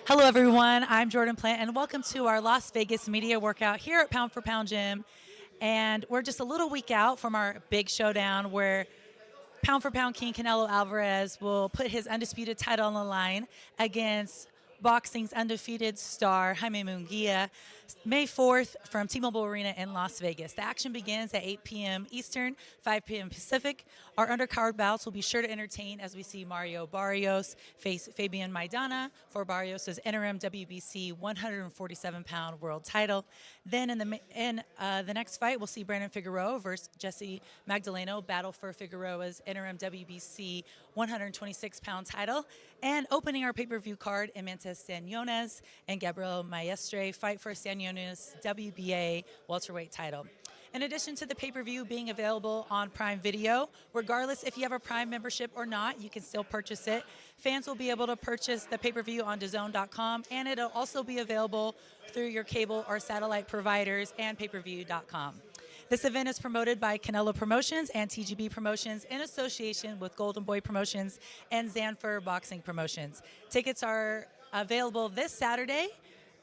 Hello, everyone. I'm Jordan Plant, and welcome to our Las Vegas media workout here at Pound for Pound Gym. And we're just a little week out from our big showdown where Pound for Pound King Canelo Álvarez will put his undisputed title on the line against boxing's undefeated star, Jaime Munguía, May 4th from T-Mobile Arena in Las Vegas. The action begins at 8 p.m. Eastern, 5 p.m. Pacific. Our undercard bouts will be sure to entertain as we see Mario Barrios face Fabian Maidana for Barrios' interim WBC 147-pound world title. Then in the next fight, we'll see Brandon Figueroa versus Jessie Magdaleno battle for Figueroa's interim WBC 126-pound title. And opening our pay-per-view card, Eimantas Stanionis and Gabriel Maestre fight for Stanionis' WBA welterweight title. In addition to the pay-per-view being available on Prime Video, regardless if you have a Prime membership or not, you can still purchase it. Fans will be able to purchase the pay-per-view on DAZN.com, and it'll also be available through your cable or satellite providers and pay-per-view.com. This event is promoted by Canelo Promotions and TGB Promotions in association with Golden Boy Promotions and Zanfer Boxing Promotions. Tickets are available this Saturday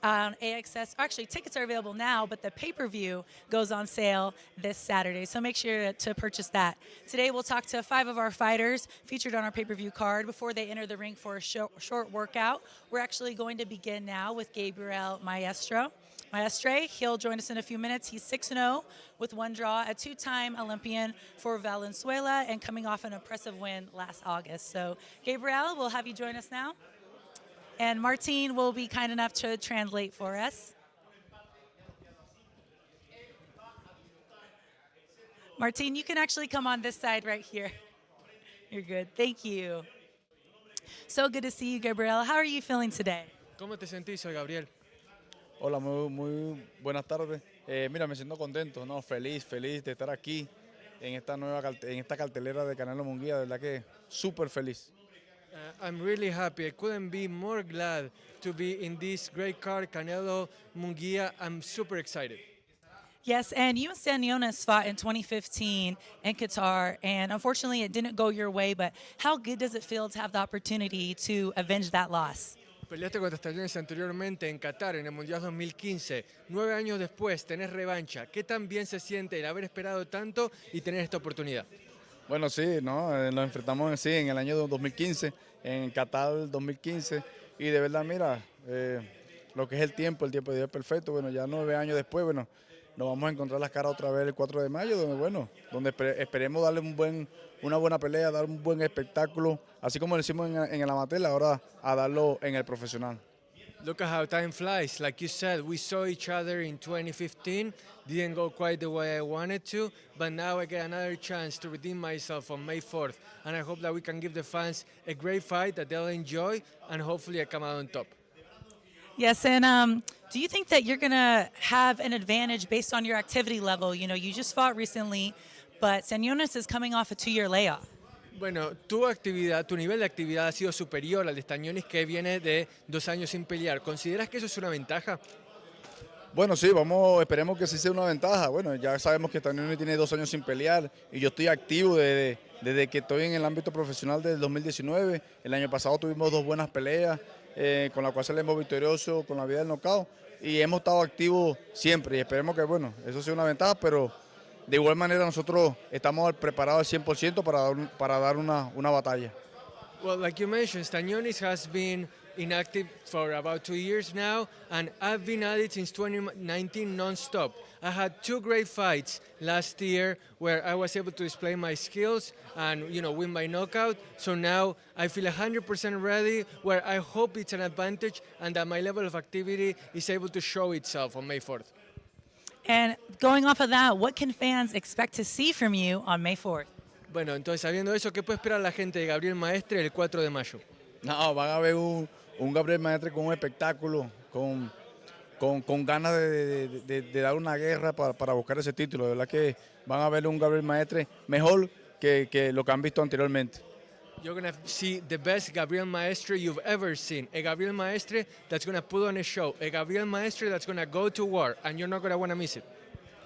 on AXS. Actually, tickets are available now, but the pay-per-view goes on sale this Saturday, so make sure to purchase that. Today, we'll talk to 5 of our fighters featured on our pay-per-view card before they enter the ring for a short workout. We're actually going to begin now with Gabriel Maestre. He'll join us in a few minutes. He's 6-0 with 1 draw, a 2-time Olympian for Valenzuela, and coming off an impressive win last August. So, Gabriel, we'll have you join us now. And Martin will be kind enough to translate for us. Martin, you can actually come on this side right here. You're good. Thank you. So good to see you, Gabriel. How are you feeling today? ¿Cómo te sentís hoy, Gabriel? Hola, muy buenas tardes. Mira, me siento contento, ¿no? Feliz de estar aquí en esta cartelera de Canelo Munguía, de verdad que súper feliz. I'm really happy. I couldn't be more glad to be in this great card, Canelo Munguía. I'm super excited. Yes, and you and Stanionis fought in 2015 in Qatar, and unfortunately it didn't go your way, but how good does it feel to have the opportunity to avenge that loss? Peleaste contra Stanionis anteriormente en Qatar en el Mundial 2015. 9 años después tenés revancha. ¿Qué tan bien se siente el haber esperado tanto y tener esta oportunidad? Bueno, sí, ¿no? Nos enfrentamos en el año 2015, en Qatar 2015, y de verdad, mira, lo que es el tiempo de Dios es perfecto. Bueno, ya 9 años después, bueno, nos vamos a encontrar las caras otra vez el 4 de mayo, donde esperemos darle una buena pelea, dar un buen espectáculo, así como lo hicimos en el amateur, ahora a darlo en el profesional. Look at how time flies. Like you said, we saw each other in 2015. Didn't go quite the way I wanted to, but now I get another chance to redeem myself on May 4th. And I hope that we can give the fans a great fight that they'll enjoy, and hopefully I come out on top. Yes, and do you think that you're going to have an advantage based on your activity level? You know, you just fought recently, but Stanionis is coming off a 2-year layoff. Bueno, tu nivel de actividad ha sido superior al de Stanionis, que viene de 2 años sin pelear. ¿Consideras que eso es una ventaja? Bueno, sí, esperemos que sí sea una ventaja. Bueno, ya sabemos que Stanionis tiene 2 años sin pelear y yo estoy activo desde que estoy en el ámbito profesional desde el 2019. El año pasado tuvimos 2 buenas peleas, con la cual salimos victoriosos con la vía del knockout, y hemos estado activos siempre y esperemos que, bueno, eso sea una ventaja, pero de igual manera nosotros estamos preparados al 100% para dar una batalla. Well, like you mentioned, Stanionis has been inactive for about 2 years now, and I've been at it since 2019 non-stop. I had 2 great fights last year where I was able to display my skills and, you know, win by knockout. So now I feel 100% ready, where I hope it's an advantage and that my level of activity is able to show itself on May 4th. And going off of that, what can fans expect to see from you on May 4th? Bueno, entonces, sabiendo eso, ¿qué puede esperar la gente de Gabriel Maestre el 4 de mayo? No, van a ver un Gabriel Maestre con un espectáculo, con ganas de dar una guerra para buscar ese título. De verdad que van a ver un Gabriel Maestre mejor que lo que han visto anteriormente. You're going to see the best Gabriel Maestre you've ever seen. A Gabriel Maestre that's going to put on a show. A Gabriel Maestre that's going to go to war, and you're not going to want to miss it.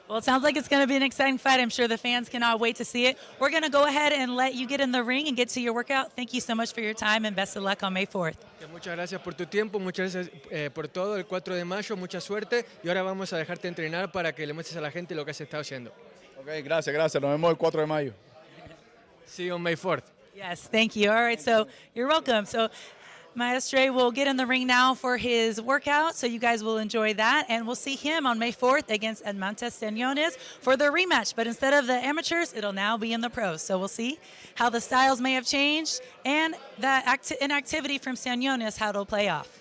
Well, it sounds like it's going to be an exciting fight. I'm sure the fans cannot wait to see it. We're going to go ahead and let you get in the ring and get to your workout. Thank you so much for your time and best of luck on May 4th. Muchas gracias por tu tiempo, muchas gracias por todo. El 4 de mayo, mucha suerte. Y ahora vamos a dejarte entrenar para que le muestres a la gente lo que has estado haciendo. Ok, gracias, gracias. Nos vemos el 4 de mayo. See you on May 4th. Yes, thank you. All right, so you're welcome. So Maestre will get in the ring now for his workout, so you guys will enjoy that. And we'll see him on May 4th against Eimantas Stanionis for the rematch. But instead of the amateurs, it'll now be in the pros. So we'll see how the styles may have changed and the inactivity from Stanionis, how it'll play off.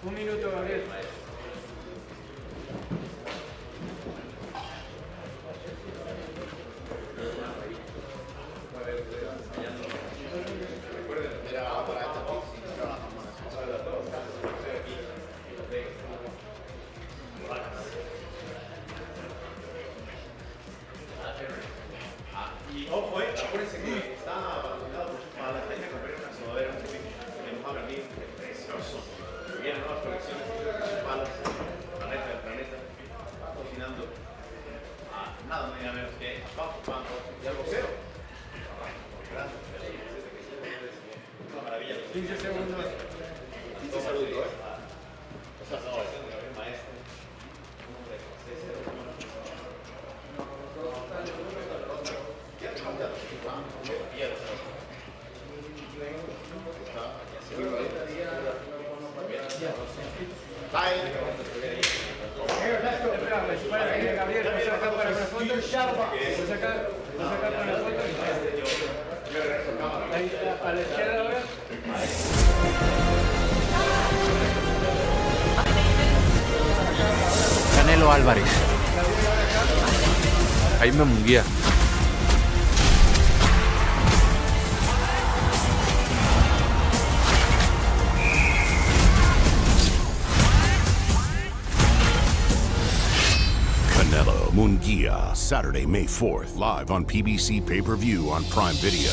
Un minuto, Gabriel. Y ojo, acuérdense que está vacunado por sus palas, hay que comprar una sudadera que nos va a venir precioso. Vienen nuevas colecciones de sus palas, planeta del planeta, cocinando a nada más ni menos que a Pan y al boxeo. Una maravilla. 15 segundos. 15 segundos, Esa es la oración de Gabriel Maestre. Un hombre de 6-0. Canelo Álvarez. Jaime Munguía. Canelo Munguía, Saturday, May 4th, live on PBC Pay-Per-View on Prime Video.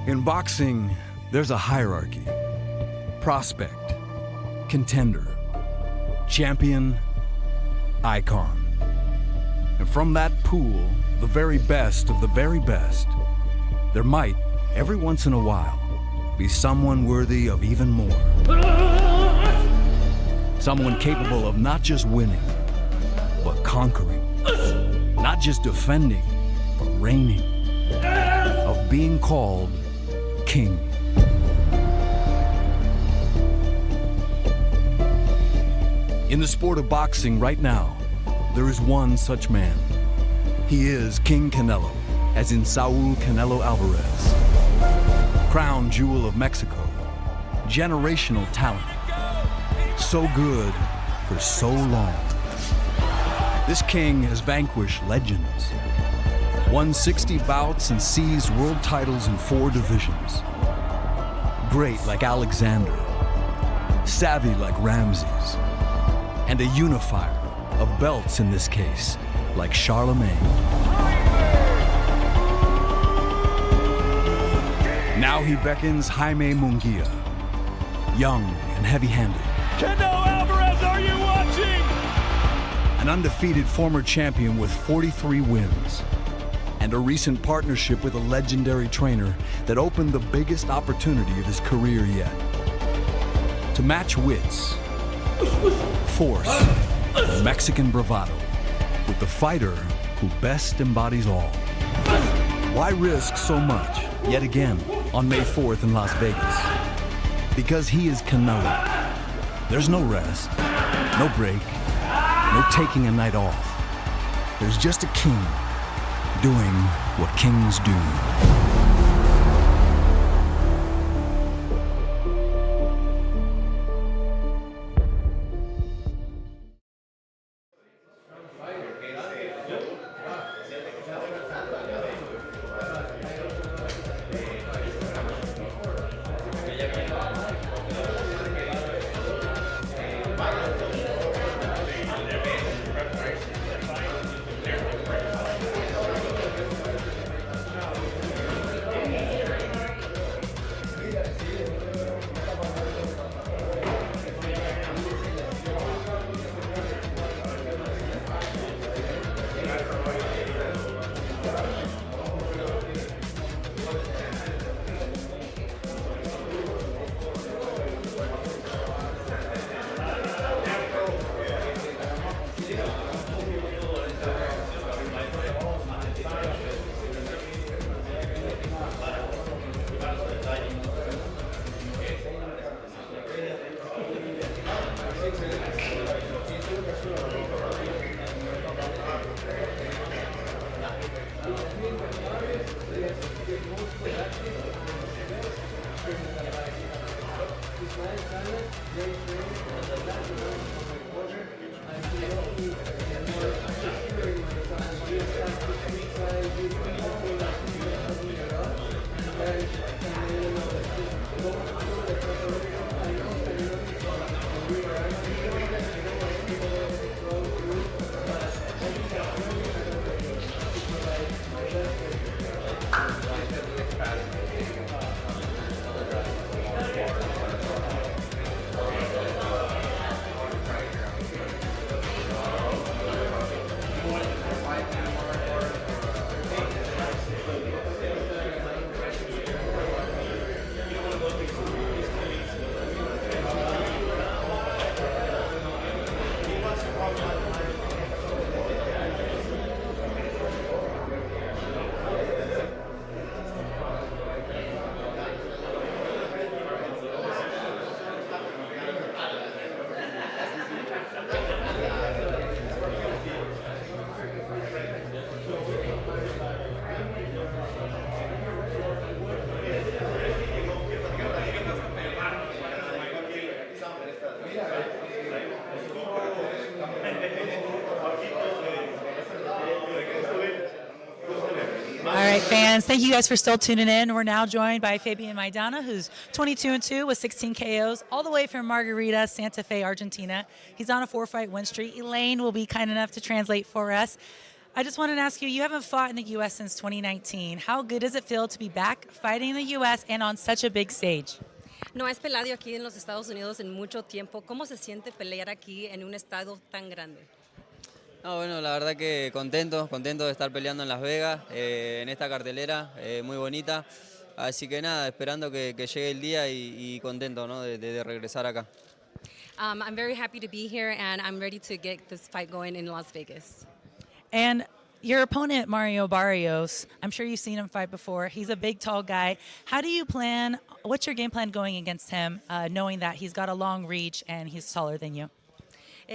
In boxing, there's a hierarchy. Prospect, contender, champion, icon. And from that pool, the very best of the very best, there might, every once in a while, be someone worthy of even more. Someone capable of not just winning, but conquering. Not just defending, but reigning. Of being called king. In the sport of boxing right now, there is one such man. He is King Canelo, as in Saul Canelo Álvarez. Crown jewel of Mexico, generational talent. So good for so long. This king has vanquished legends. Won 60 bouts and seized world titles in 4 divisions. Great like Alexander, savvy like Ramses, and a unifier of belts in this case, like Charlemagne. Now he beckons Jaime Munguía, young and heavy-handed. Canelo Álvarez, are you watching? An undefeated former champion with 43 wins. And a recent partnership with a legendary trainer that opened the biggest opportunity of his career yet. To match wits, force, and Mexican bravado with the fighter who best embodies all. Why risk so much, yet again, on May 4th in Las Vegas? Because he is Canelo. There's no rest, no break, no taking a night off. There's just a king doing what kings do. All right, fans, thank you guys for still tuning in. We're now joined by Fabian Maidana, who's 22-2 with 16 KOs, all the way from Margarita, Santa Fe, Argentina. He's on a 4-fight win streak. Elaine will be kind enough to translate for us. I just wanted to ask you haven't fought in the U.S. since 2019. How good does it feel to be back fighting in the U.S. and on such a big stage? No has peleado aquí en los Estados Unidos en mucho tiempo. ¿Cómo se siente pelear aquí en un estado tan grande? No, bueno, la verdad que contento de estar peleando en Las Vegas, en esta cartelera muy bonita. Así que nada, esperando que llegue el día y contento, ¿no? de regresar acá. I'm very happy to be here and I'm ready to get this fight going in Las Vegas. And your opponent, Mario Barrios, I'm sure you've seen him fight before. He's a big, tall guy. How do you plan, what's your game plan going against him, knowing that he's got a long reach and he's taller than you?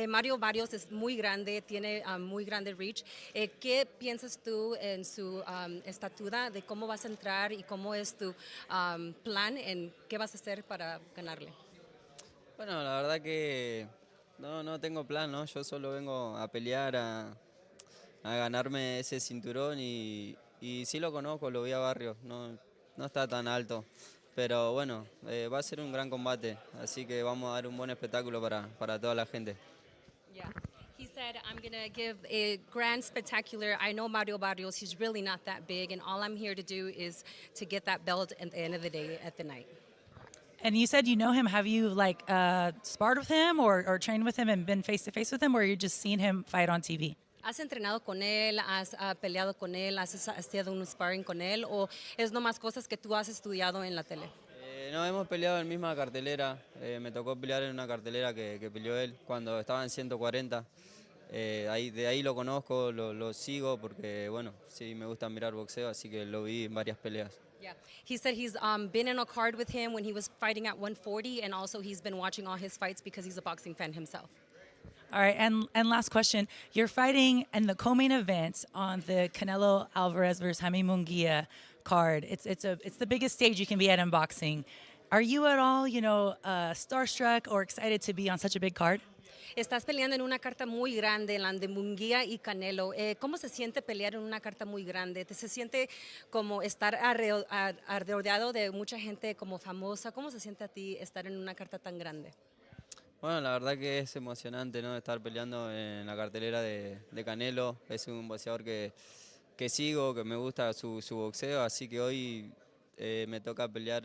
Mario Barrios es muy grande, tiene muy grande reach. ¿Qué piensas tú en su estatura, de cómo vas a entrar y cómo es tu plan en qué vas a hacer para ganarle? Bueno, la verdad que no tengo plan, ¿no? Yo solo vengo a pelear, a ganarme ese cinturón y sí lo conozco, lo vi a Barrios, no está tan alto. Pero bueno, va a ser un gran combate, así que vamos a dar un buen espectáculo para toda la gente. Yeah. He said, I'm going to give a grand spectacular. I know Mario Barrios, he's really not that big, and all I'm here to do is to get that belt at the end of the day, at the night. And you said you know him. Have you sparred with him or trained with him and been face-to-face with him, or you just seen him fight on TV? ¿Has entrenado con él? ¿Has peleado con él? ¿Has estado un sparring con él? ¿O es nomás cosas que tú has estudiado en la tele? No, hemos peleado en misma cartelera. Me tocó pelear en una cartelera que peleó él cuando estaba en 140. De ahí lo conozco, lo sigo porque, bueno, sí me gusta mirar boxeo, así que lo vi en varias peleas. Yeah, he said he's been in a card with him when he was fighting at 140, and also he's been watching all his fights because he's a boxing fan himself. All right, and last question. You're fighting in the co-main event on the Canelo Álvarez versus Jaime Munguía card. It's the biggest stage you can be at in boxing. Are you at all, starstruck or excited to be on such a big card? Estás peleando en una carta muy grande, la de Munguía y Canelo. ¿Cómo se siente pelear en una carta muy grande? ¿Se siente como estar rodeado de mucha gente como famosa? ¿Cómo se siente a ti estar en una carta tan grande? Bueno, la verdad que es emocionante, ¿no? Estar peleando en la cartelera de Canelo. Es un boxeador que sigo, que me gusta su boxeo, así que hoy me toca pelear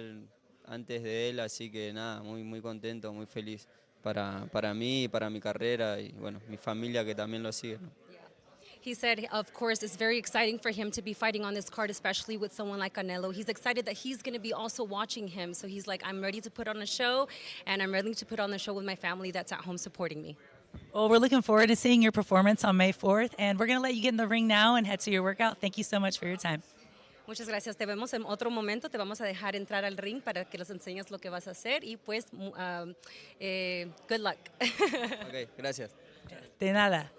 antes de él, así que nada, muy contento, muy feliz para mí, para mi carrera y bueno, mi familia que también lo sigue, ¿no? He said, of course, it's very exciting for him to be fighting on this card, especially with someone like Canelo. He's excited that he's going to be also watching him. So he's like, I'm ready to put on a show, and I'm ready to put on the show with my family that's at home supporting me. Well, we're looking forward to seeing your performance on May 4th, and we're going to let you get in the ring now and head to your workout. Thank you so much for your time. Muchas gracias. Te vemos en otro momento. Te vamos a dejar entrar al ring para que nos enseñes lo que vas a hacer y pues, good luck. Ok, gracias. De nada.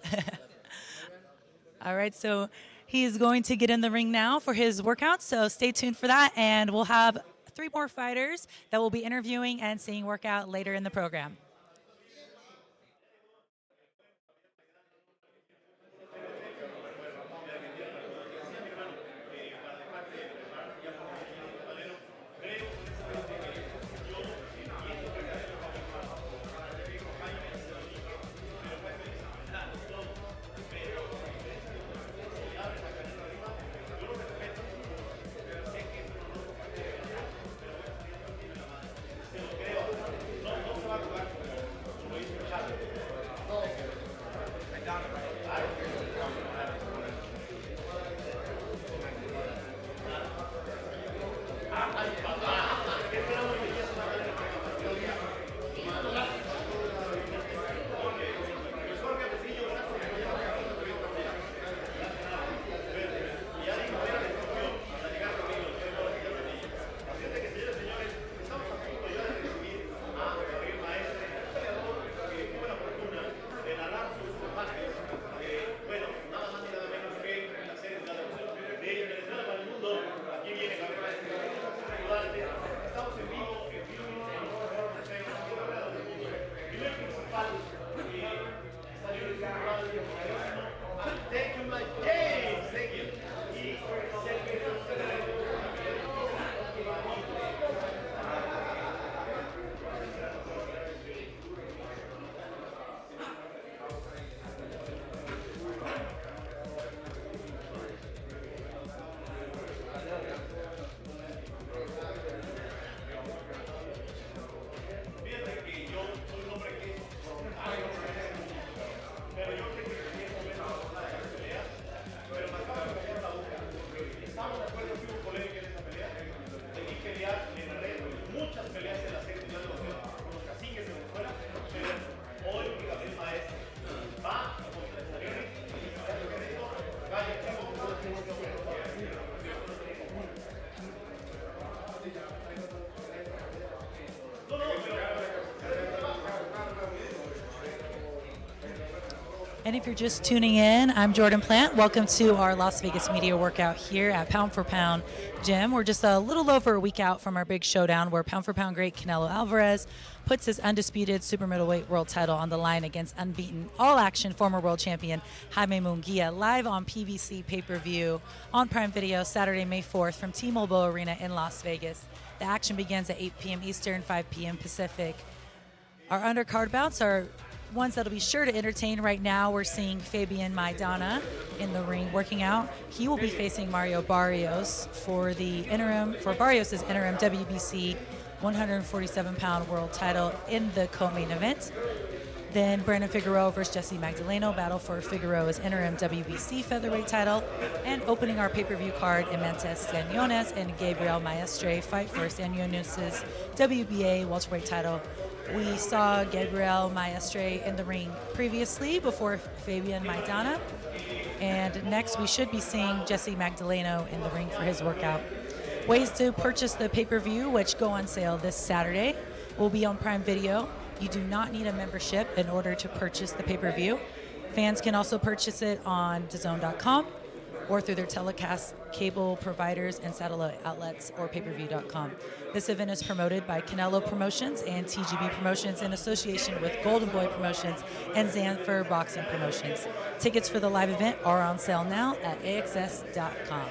All right, so he's going to get in the ring now for his workout, so stay tuned for that, and we'll have 3 more fighters that we'll be interviewing and seeing work out later in the program. And if you're just tuning in, I'm Jordan Plant. Welcome to our Las Vegas media workout here at Pound for Pound Gym. We're just a little over a week out from our big showdown where Pound for Pound great Canelo Álvarez puts his undisputed super middleweight world title on the line against unbeaten all-action former world champion Jaime Munguía, live on PBC Pay-Per-View on Prime Video Saturday, May 4th from T-Mobile Arena in Las Vegas. The action begins at 8 p.m. Eastern, 5 p.m. Pacific. Our undercard bouts are ones that'll be sure to entertain. Right now we're seeing Fabian Maidana in the ring working out. He will be facing Mario Barrios for Barrios' interim WBC 147-pound world title in the co-main event. Then Brandon Figueroa versus Jessie Magdaleno battle for Figueroa's interim WBC featherweight title. And opening our pay-per-view card, Eimantas Stanionis and Gabriel Maestre fight for Stanionis' WBA welterweight title. We saw Gabriel Maestre in the ring previously before Fabian Maidana. And next we should be seeing Jessie Magdaleno in the ring for his workout. Ways to purchase the pay-per-view, which go on sale this Saturday, will be on Prime Video. You do not need a membership in order to purchase the pay-per-view. Fans can also purchase it on DAZN.com or through their telecast cable providers and satellite outlets or pay-per-view.com. This event is promoted by Canelo Promotions and TGB Promotions in association with Golden Boy Promotions and Zanfer Boxing Promotions. Tickets for the live event are on sale now at AXS.com.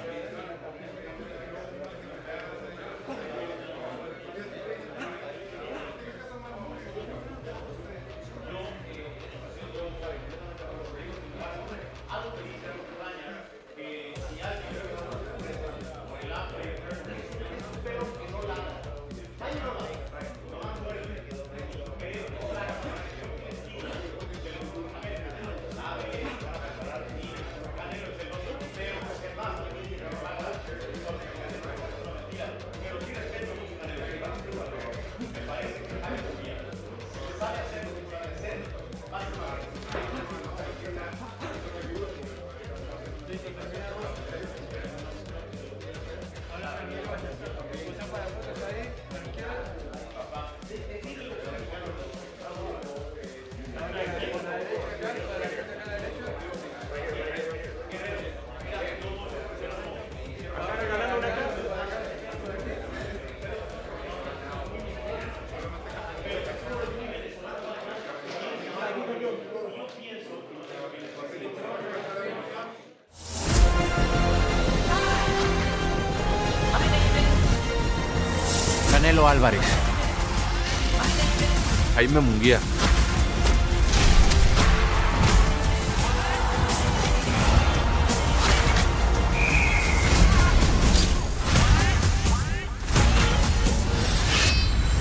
Canelo Álvarez. Jaime Munguía.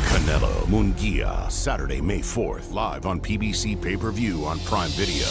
Canelo Munguia, Saturday, May 4th, live on PBC Pay-Per-View on Prime Video.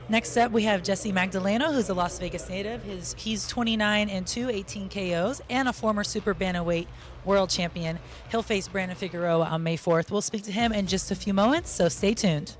Next up, we have Jessie Magdaleno, who's a Las Vegas native. He's 29-2, 18 KOs, and a former super bantamweight world champion. He'll face Brandon Figueroa on May 4th. We'll speak to him in just a few moments, so stay tuned.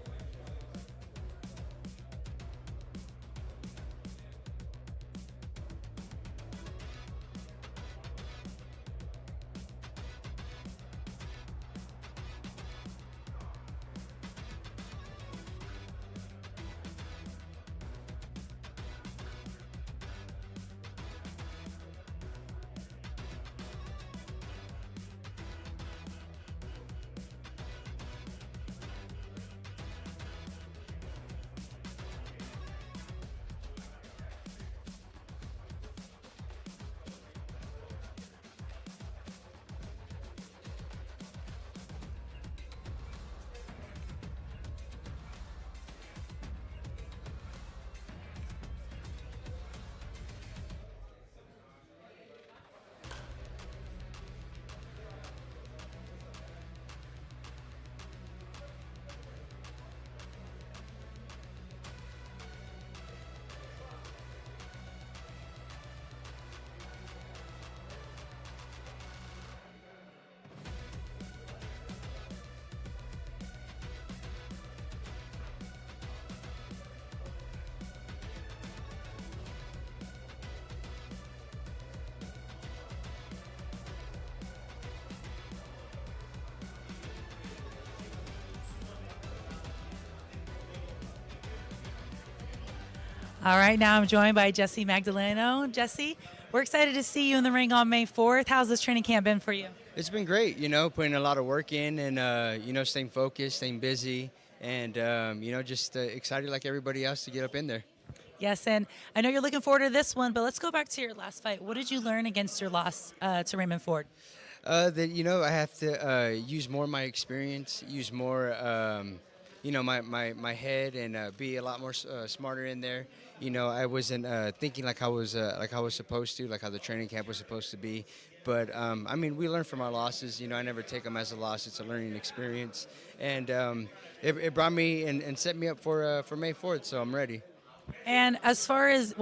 All right, now I'm joined by Jessie Magdaleno. Jessie, we're excited to see you in the ring on May 4th. How's this training camp been for you? It's been great, you know, putting a lot of work in and, you know, staying focused, staying busy, and, you know, just excited like everybody else to get up in there. Yes, and I know you're looking forward to this one, but let's go back to your last fight. What did you learn against your loss to Raymond Ford? That, you know, I have to use more of my experience, use more, you know, my head, and be a lot more smarter in there. You know, I wasn't thinking like I was supposed to, like how the training camp was supposed to be. But I mean, we learn from our losses. You know, I never take them as a loss. It's a learning experience, and it brought me and set me up for May 4th. So I'm ready. And as far as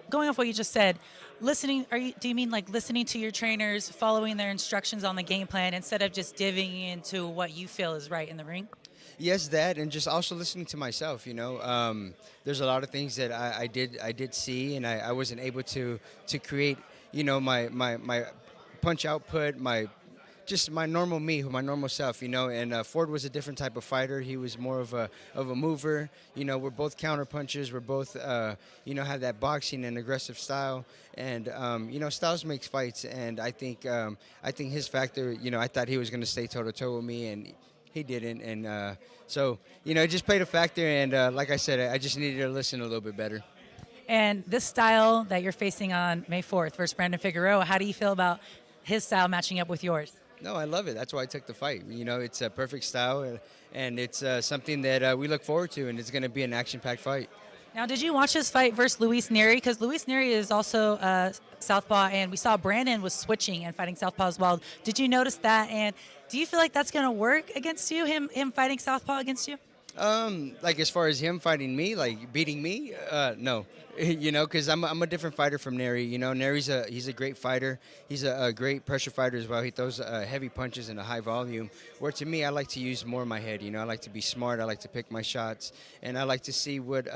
going off what you just said, listening, do you mean like listening to your trainers, following their instructions on the game plan instead of just diving into what you feel is right in the ring? Yes, that, and just also listening to myself. You know, there's a lot of things that I did see, and I wasn't able to create. You know, my punch output, just my normal me, my normal self, you know. And Ford was a different type of fighter. He was more of a mover. You know, we're both counter punchers. We're both, you know, have that boxing and aggressive style. And you know, styles makes fights. And I think his factor. You know, I thought he was going to stay toe to toe with me, and he didn't. And so, you know, it just played a factor. And like I said, I just needed to listen a little bit better. And this style that you're facing on May 4th versus Brandon Figueroa, how do you feel about his style matching up with yours? No, I love it. That's why I took the fight. You know, it's a perfect style, and it's something that we look forward to, and it's going to be an action-packed fight. Now, did you watch his fight versus Luis Neri? Because Luis Neri is also southpaw, and we saw Brandon was switching and fighting southpaw as well. Did you notice that? And do you feel like that's going to work against you, him fighting southpaw against you? Like as far as him fighting me, like beating me, no. You know, because I'm a different fighter from Neri. You know, Neri's he's a great fighter. He's a great pressure fighter as well. He throws heavy punches in a high volume. Where to me, I like to use more of my head. You know, I like to be smart. I like to pick my shots, and I like to see what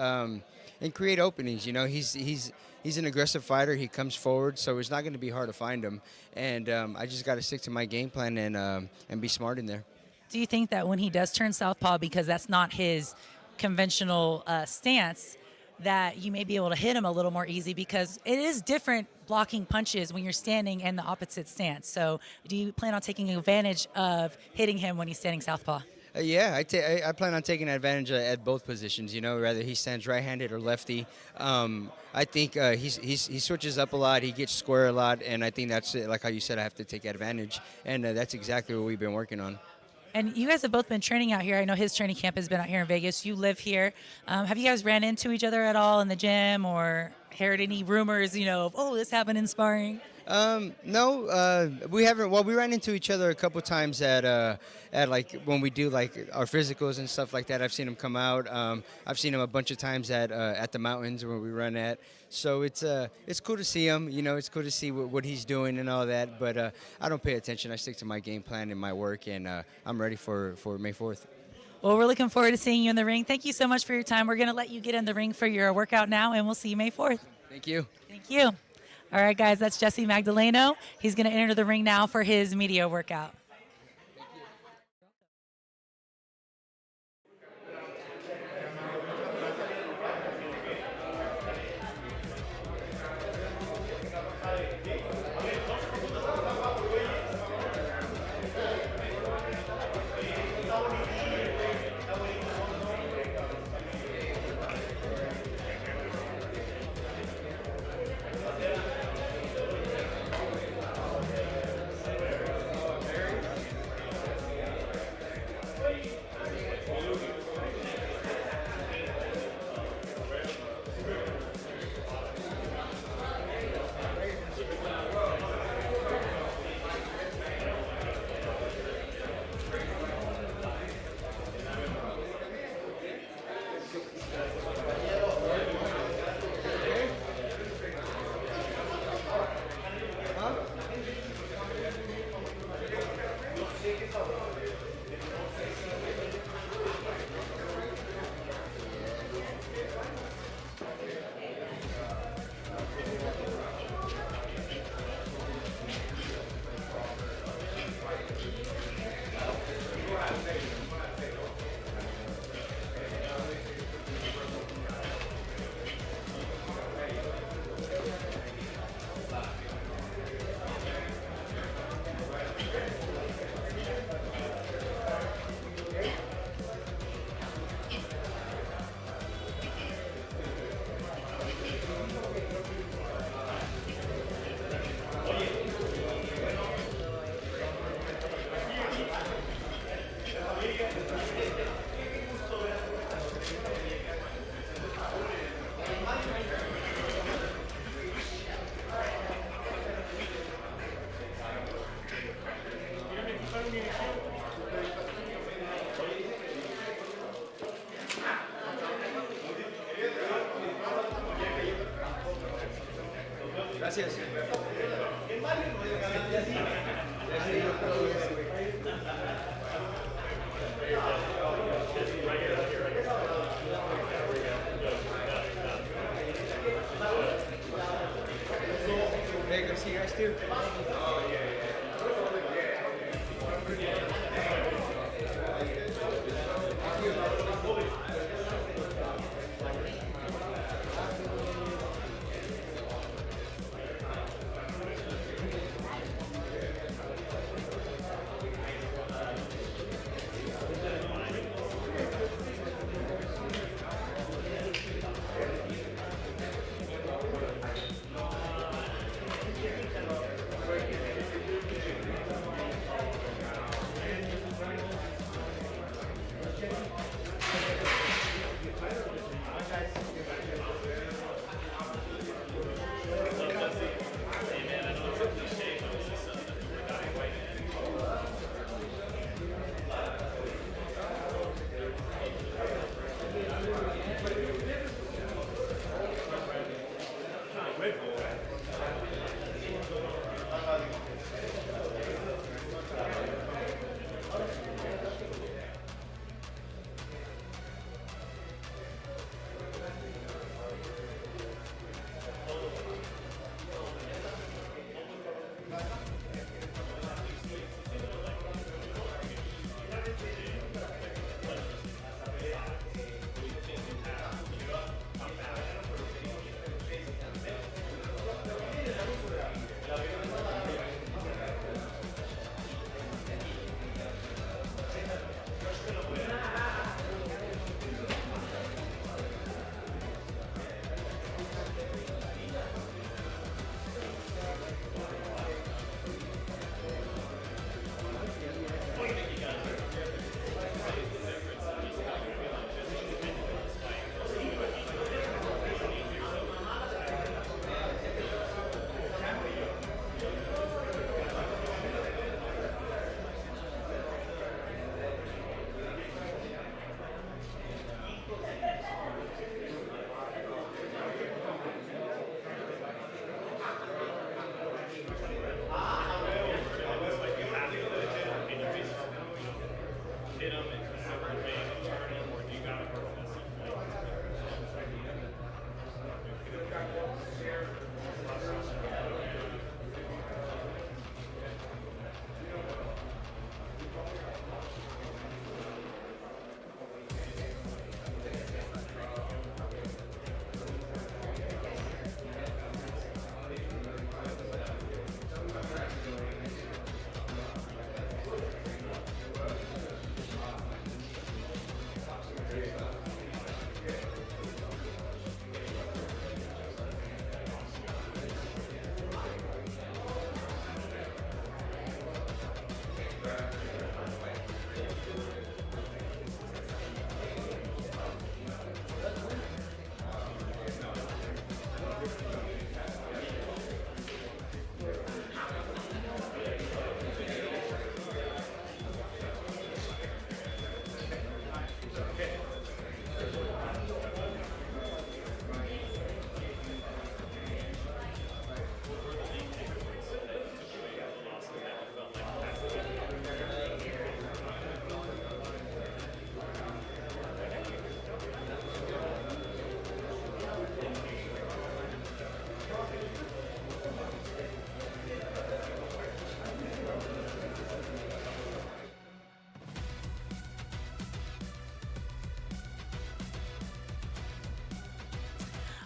and create openings. You know, he's an aggressive fighter. He comes forward, so it's not going to be hard to find him. And I just got to stick to my game plan and be smart in there. Do you think that when he does turn southpaw, because that's not his conventional stance, that you may be able to hit him a little more easy, because it is different blocking punches when you're standing in the opposite stance? So do you plan on taking advantage of hitting him when he's standing southpaw? Yeah, I plan on taking advantage at both positions, you know, whether he stands right-handed or lefty. I think he switches up a lot, he gets square a lot, and I think that's, like how you said, I have to take advantage, and that's exactly what we've been working on. And you guys have both been training out here. I know his training camp has been out here in Vegas. You live here. Have you guys ran into each other at all in the gym, or heard any rumors, you know, of, oh, this happened in sparring? No, we haven't. Well, we ran into each other a couple times at like when we do like our physicals and stuff like that. I've seen him come out. I've seen him a bunch of times at the mountains where we run at. So it's cool to see him. You know, it's cool to see what he's doing and all that. But I don't pay attention. I stick to my game plan and my work, and I'm ready for May 4th. Well, we're looking forward to seeing you in the ring. Thank you so much for your time. We're going to let you get in the ring for your workout now, and we'll see you May 4th. Thank you. Thank you. All right, guys, that's Jessie Magdaleno. He's going to enter the ring now for his media workout. Hey, good to see you guys too.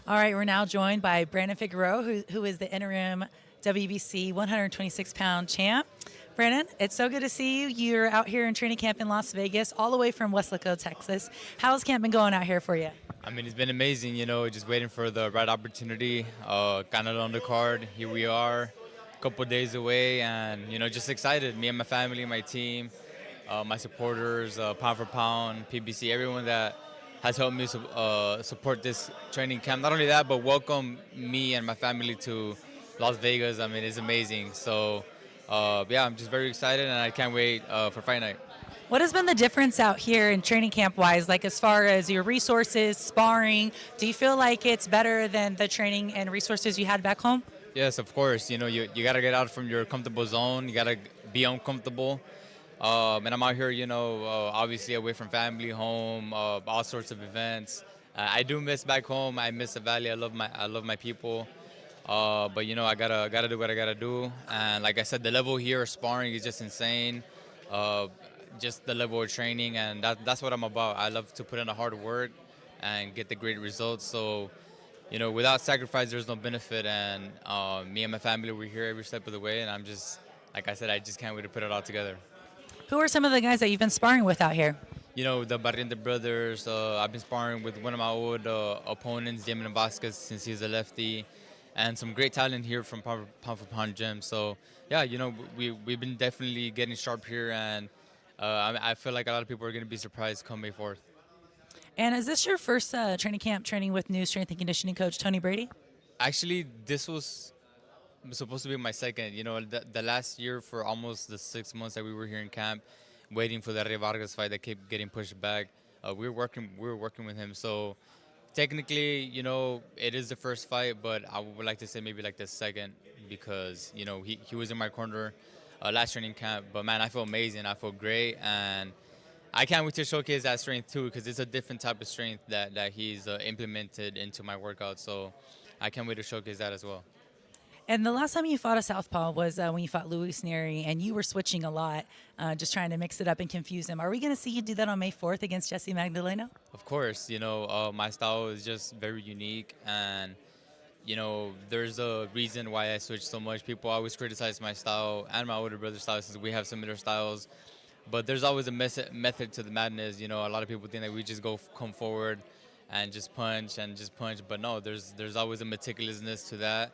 All right, we're now joined by Brandon Figueroa, who is the interim WBC 126-pound champ. Brandon, it's so good to see you. You're out here in training camp in Las Vegas, all the way from Weslaco, Texas. How's camp been going out here for you? I mean, it's been amazing, you know, just waiting for the right opportunity. Canelo Undercard, here we are, a couple days away, and, you know, just excited. Me and my family, my team, my supporters, pound for pound, PBC, everyone that has helped me support this training camp. Not only that, but welcome me and my family to Las Vegas. I mean, it's amazing. So, yeah, I'm just very excited, and I can't wait for fight night. What has been the difference out here in training camp-wise, like as far as your resources, sparring? Do you feel like it's better than the training and resources you had back home? Yes, of course. You know, you got to get out from your comfortable zone. You got to be uncomfortable. And I'm out here, you know, obviously away from family, home, all sorts of events. I do miss back home. I miss the valley. I love my people. But you know, I gotta do what I gotta do. And like I said, the level here of sparring is just insane. Just the level of training, and that's what I'm about. I love to put in the hard work and get the great results. So, you know, without sacrifice, there's no benefit. And me and my family, we're here every step of the way. And I'm just, like I said, I just can't wait to put it all together. Who are some of the guys that you've been sparring with out here? You know, the Barrios brothers. I've been sparring with one of my old opponents, Jaime Munguía, since he's a lefty. And some great talent here from pound for pound gym. So, yeah, you know, we've been definitely getting sharp here. And I feel like a lot of people are going to be surprised come May 4th. And is this your first training camp training with new strength and conditioning coach Tony Brady? Actually, this was supposed to be my second. You know, the last year for almost the 6 months that we were here in camp, waiting for the Rey Vargas fight that kept getting pushed back, we were working with him. So technically, you know, it is the first fight, but I would like to say maybe like the second because, you know, he was in my corner last training camp. But man, I feel amazing. I feel great, and I can't wait to showcase that strength too, because it's a different type of strength that he's implemented into my workout. So I can't wait to showcase that as well. And the last time you fought a southpaw was when you fought Luis Neri, and you were switching a lot, just trying to mix it up and confuse him. Are we going to see you do that on May 4th against Jessie Magdaleno? Of course. You know, my style is just very unique, and, you know, there's a reason why I switch so much. People always criticize my style and my older brother's style since we have similar styles. But there's always a method to the madness. You know, a lot of people think that we just come forward and just punch. But no, there's always a meticulousness to that.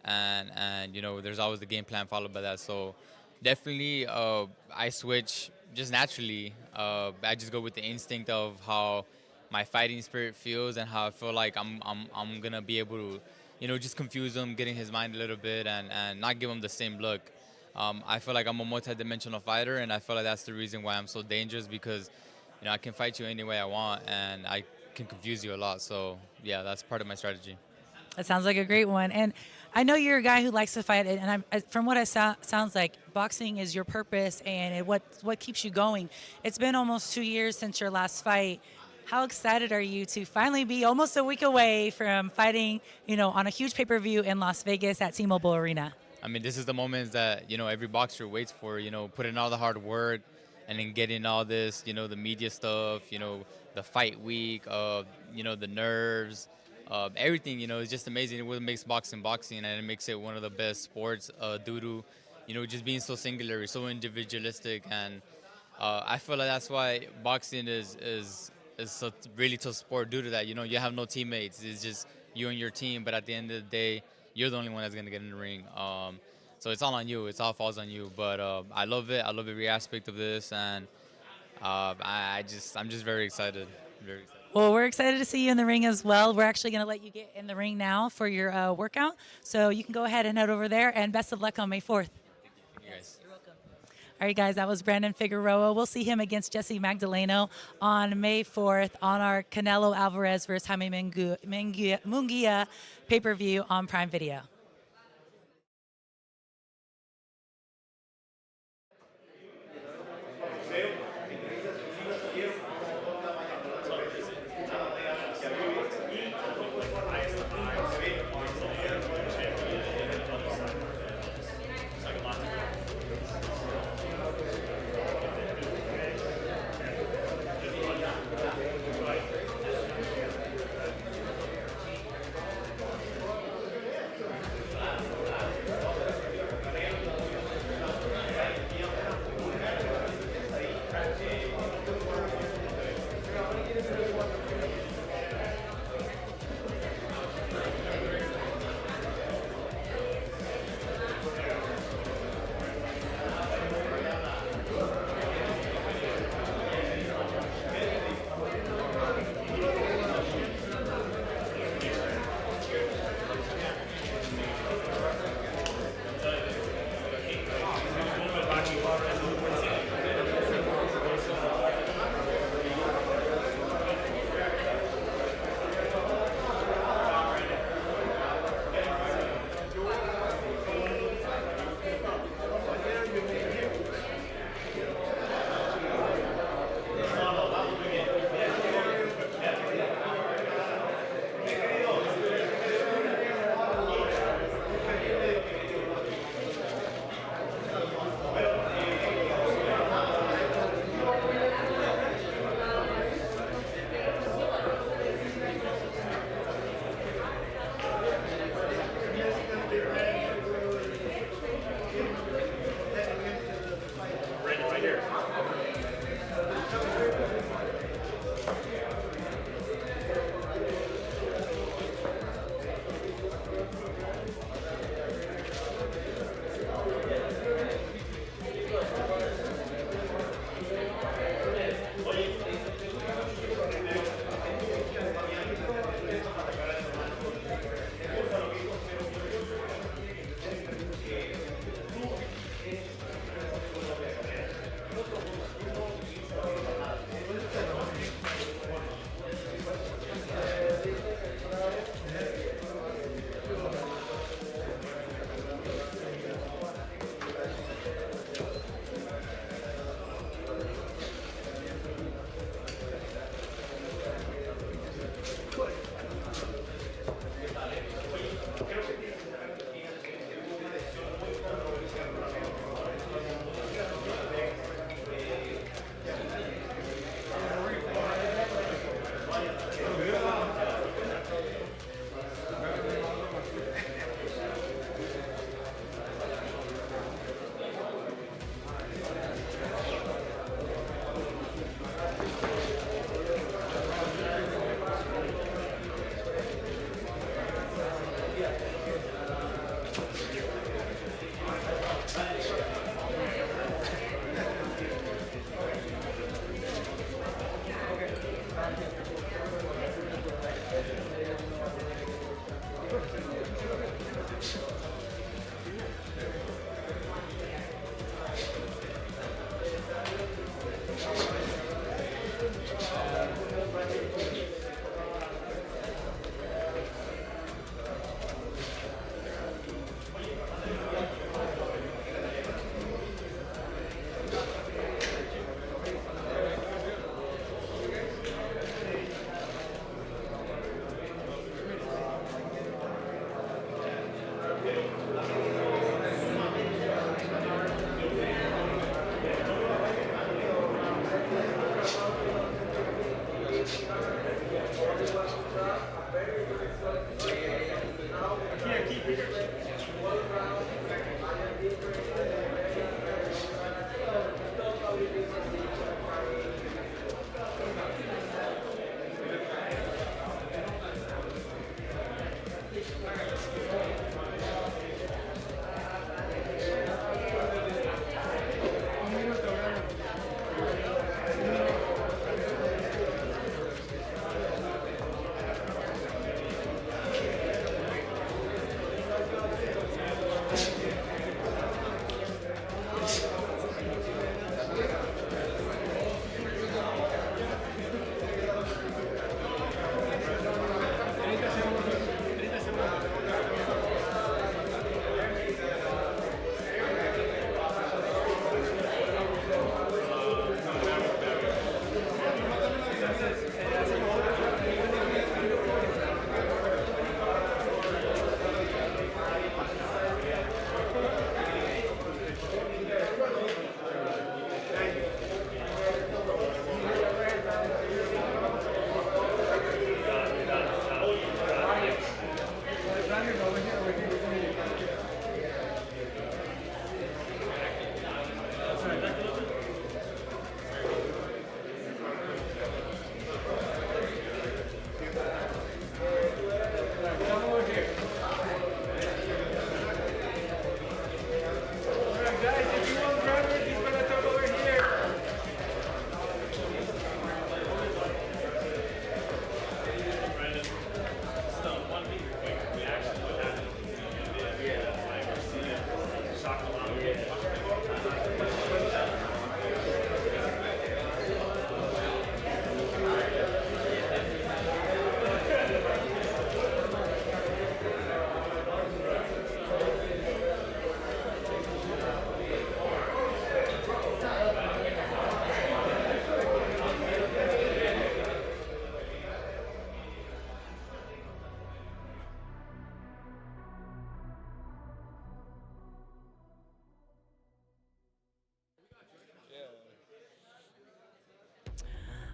And you know, there's always the game plan followed by that. So definitely I switch just naturally. I just go with the instinct of how my fighting spirit feels and how I feel like I'm going to be able to, you know, just confuse him, getting his mind a little bit and not give him the same look. I feel like I'm a multi-dimensional fighter, and I feel like that's the reason why I'm so dangerous, because, you know, I can fight you any way I want, and I can confuse you a lot. So, yeah, that's part of my strategy. That sounds like a great one. And I know you're a guy who likes to fight, and from what it sounds like, boxing is your purpose and what keeps you going. It's been almost 2 years since your last fight. How excited are you to finally be almost a week away from fighting, you know, on a huge pay-per-view in Las Vegas at T-Mobile Arena? I mean, this is the moments that, you know, every boxer waits for, you know, putting all the hard work and then getting all this, you know, the media stuff, you know, the fight week, you know, the nerves, everything, you know, it's just amazing. It what makes boxing, and it makes it one of the best sports due to, you know, just being so singular, so individualistic. And I feel like that's why boxing is a really tough sport due to that. You know, you have no teammates. It's just you and your team, but at the end of the day, you're the only one that's going to get in the ring. So it's all on you. It all falls on you. But I love it. I love every aspect of this. And I'm just very excited. Very excited. Well, we're excited to see you in the ring as well. We're actually going to let you get in the ring now for your workout. So you can go ahead and head over there. And best of luck on May 4th. Thank you, guys. You're welcome. All right, guys, that was Brandon Figueroa. We'll see him against Jessie Magdaleno on May 4th on our Canelo Álvarez versus Jaime Munguía pay-per-view on Prime Video.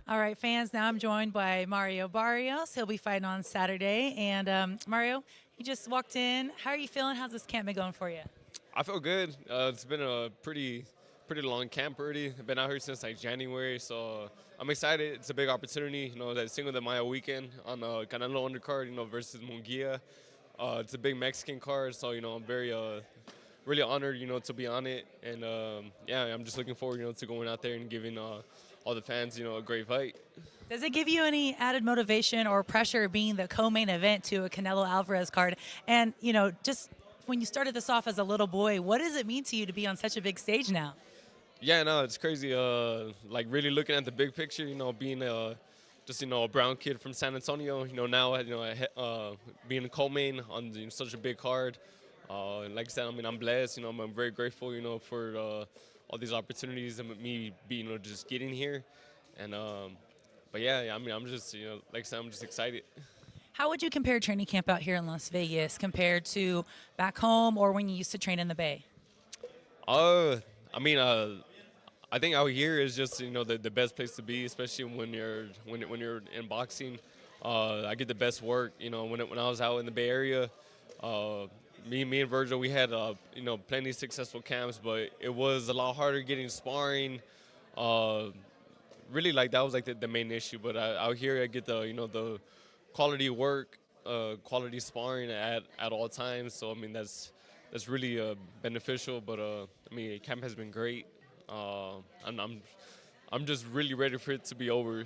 All right, fans, now I'm joined by Mario Barrios. He'll be fighting on Saturday. And Mario, you just walked in. How are you feeling? How's this camp been going for you? I feel good. It's been a pretty long camp already. I've been out here since like January, so I'm excited. It's a big opportunity, that Cinco de Mayo weekend on Canelo Undercard, versus Munguia. It's a big Mexican card, so I'm very really honored, to be on it. And yeah, I'm just looking forward, to going out there and giving all the fans, a great fight. Does it give you any added motivation or pressure being the co-main event to a Canelo Álvarez card? And, just when you started this off as a little boy, what does it mean to you to be on such a big stage now? Yeah, no, it's crazy. Like really looking at the big picture, being just a brown kid from San Antonio, now being a co-main on such a big card. Like I said, I'm blessed. I'm very grateful, for all these opportunities and me being, just getting here. And but yeah, I'm just, like I said, I'm just excited. How would you compare training camp out here in Las Vegas compared to back home or when you used to train in the Bay? I think out here is just the best place to be, especially when you're in boxing. I get the best work. When I was out in the Bay Area, me and Virgil, we had plenty of successful camps, but it was a lot harder getting sparring. Really, like that was like the main issue. But out here, I get the quality work, quality sparring at all times. So that's really beneficial. But camp has been great. I'm just really ready for it to be over.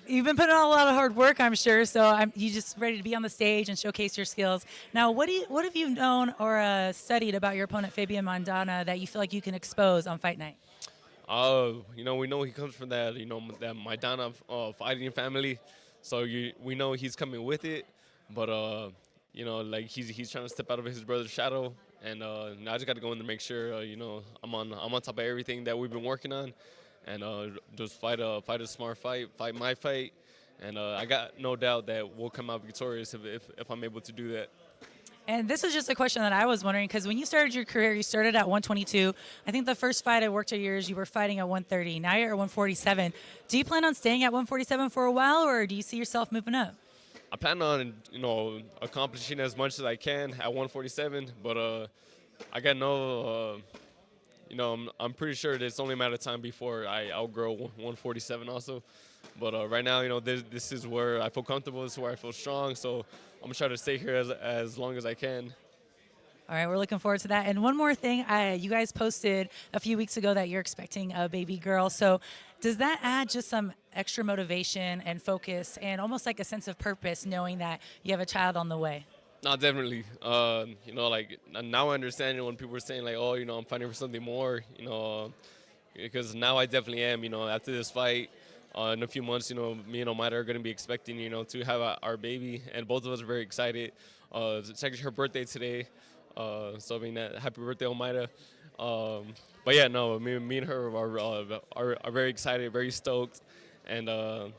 You've been putting on a lot of hard work, I'm sure. So you just ready to be on the stage and showcase your skills. Now, what have you known or studied about your opponent Fabian Maidana that you feel like you can expose on fight night? We know he comes from that that Maidana fighting family, so we know he's coming with it. But like he's trying to step out of his brother's shadow. And now I just got to go in to make sure, I'm on top of everything that we've been working on, and just fight a smart fight my fight, and I got no doubt that we'll come out victorious if I'm able to do that. And this is just a question that I was wondering, because when you started your career, you started at 122. I think the first fight I worked at yours, you were fighting at 130. Now you're at 147. Do you plan on staying at 147 for a while, or do you see yourself moving up? I plan on, accomplishing as much as I can at 147, but I got I'm pretty sure that it's only a matter of time before I outgrow 147 also. But right now, this is where I feel comfortable, this is where I feel strong, so I'm going to try to stay here as long as I can. All right, we're looking forward to that. And one more thing, you guys posted a few weeks ago that you're expecting a baby girl. So does that add just some extra motivation and focus and almost like a sense of purpose knowing that you have a child on the way? No, definitely. Like now I understand when people are saying like, oh, I'm fighting for something more, because now I definitely am, after this fight. In a few months, me and Omaida are going to be expecting, to have our baby, and both of us are very excited. It's actually her birthday today. So happy birthday, Omaida. But yeah, no, me and her are very excited, very stoked, and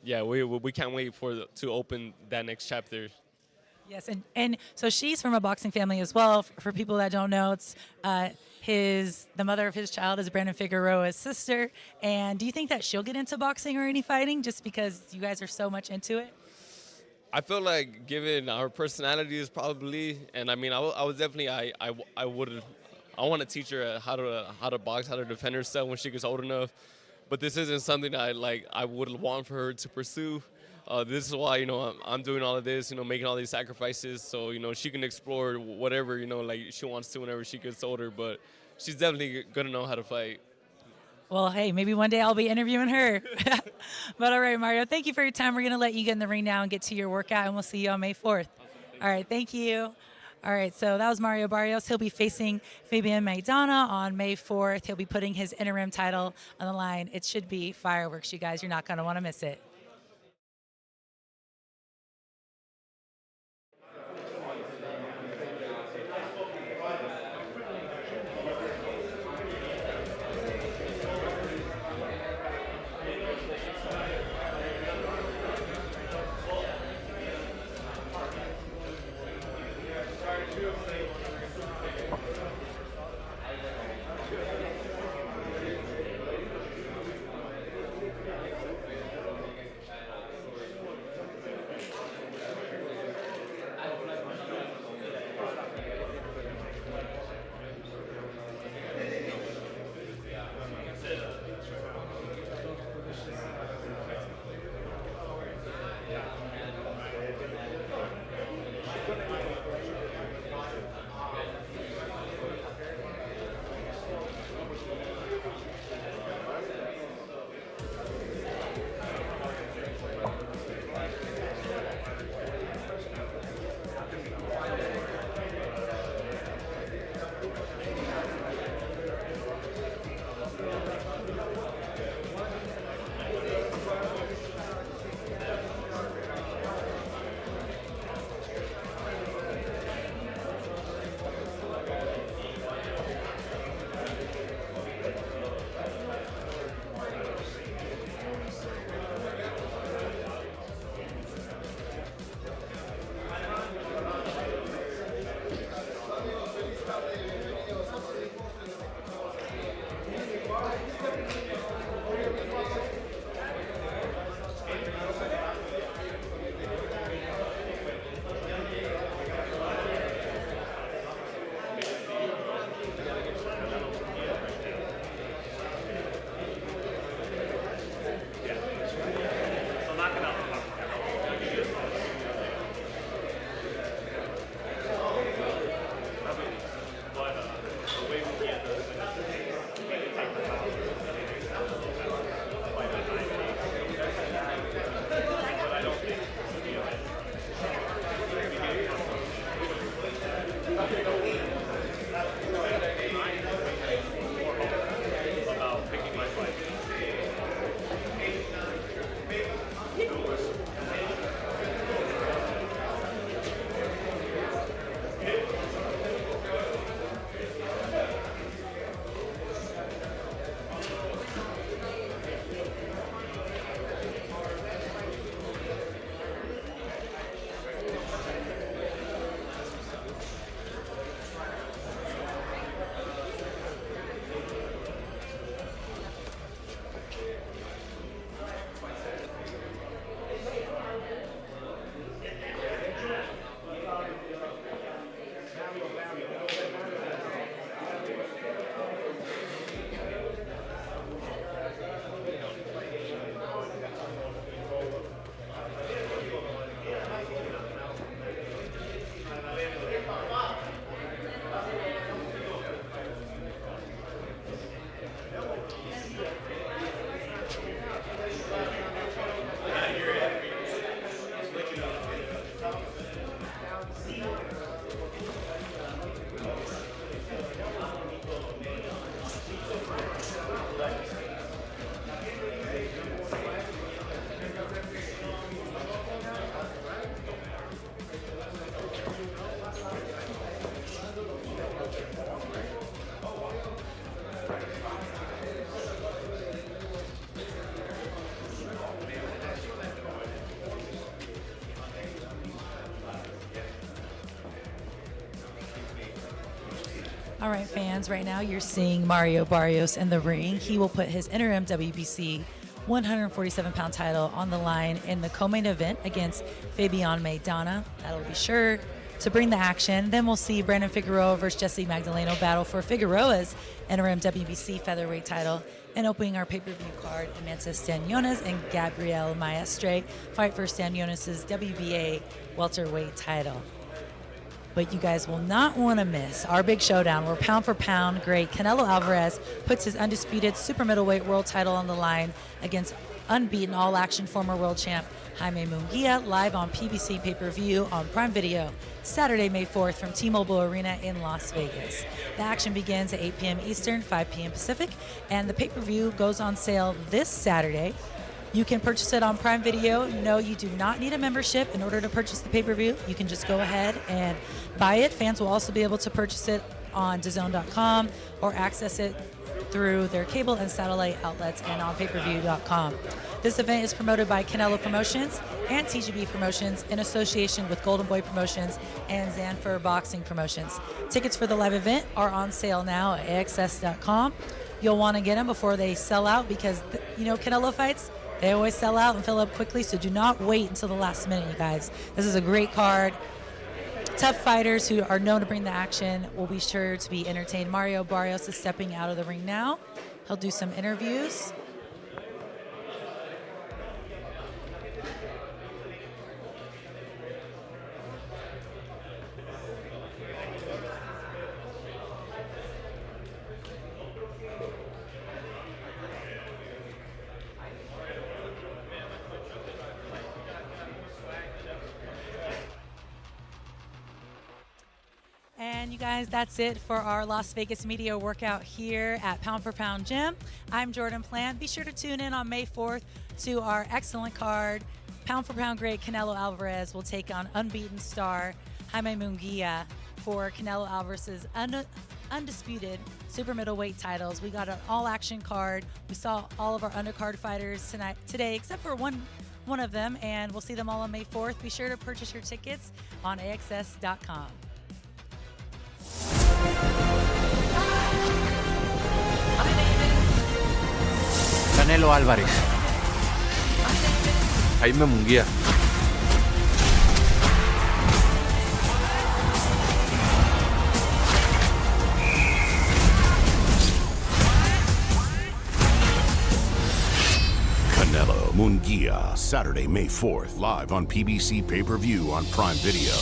yeah, we can't wait to open that next chapter. Yes, and so she's from a boxing family as well. For people that don't know, it's the mother of his child is Brandon Figueroa's sister. And do you think that she'll get into boxing or any fighting just because you guys are so much into it? I feel like given our personalities probably, and I was definitely I want to teach her how to box, how to defend herself when she gets old enough. But this isn't something that I would want for her to pursue. This is why I'm doing all of this, making all these sacrifices, so she can explore whatever like she wants to whenever she gets older. But she's definitely gonna know how to fight. Well, hey, maybe one day I'll be interviewing her. But all right, Mario, thank you for your time. We're gonna let you get in the ring now and get to your workout, and we'll see you on May 4th. All right, thank you. All right, so that was Mario Barrios. He'll be facing Fabian Maidana on May 4th. He'll be putting his interim title on the line. It should be fireworks, you guys. You're not gonna want to miss it. All right, fans, right now you're seeing Mario Barrios in the ring. He will put his interim WBC 147-pound title on the line in the co-main event against Fabian Maidana. That'll be sure to bring the action. Then we'll see Brandon Figueroa versus Jessie Magdaleno battle for Figueroa's interim WBC featherweight title. And opening our pay-per-view card, Eimantas Stanionis and Gabriel Maestre fight for Stanionis' WBA welterweight title. But you guys will not want to miss our big showdown where pound for pound great Canelo Álvarez puts his undisputed super middleweight world title on the line against unbeaten all-action former world champ Jaime Munguía, live on PBC Pay-Per-View on Prime Video, Saturday, May 4th from T-Mobile Arena in Las Vegas. The action begins at 8 p.m. Eastern, 5 p.m. Pacific, and the pay-per-view goes on sale this Saturday. You can purchase it on Prime Video. No, you do not need a membership in order to purchase the pay-per-view. You can just go ahead and buy it. Fans will also be able to purchase it on DAZN.com or access it through their cable and satellite outlets and on payperview.com. This event is promoted by Canelo Promotions and TGB Promotions in association with Golden Boy Promotions and Zanfer Boxing Promotions. Tickets for the live event are on sale now at AXS.com. You'll want to get them before they sell out because, you know, Canelo fights, they always sell out and fill up quickly, so do not wait until the last minute, you guys. This is a great card. Tough fighters who are known to bring the action will be sure to be entertained. Mario Barrios is stepping out of the ring now. He'll do some interviews. And you guys, that's it for our Las Vegas media workout here at Pound for Pound Gym. I'm Jordan Plant. Be sure to tune in on May 4th to our excellent card. Pound for Pound great Canelo Álvarez will take on unbeaten star Jaime Munguía for Canelo Álvarez's undisputed super middleweight titles. We got an all-action card. We saw all of our undercard fighters today, except for one of them, and we'll see them all on May 4th. Be sure to purchase your tickets on AXS.com. Canelo Álvarez. Jaime Munguía. Canelo Munguía, Saturday, May 4th, live on PBC Pay-Per-View on Prime Video.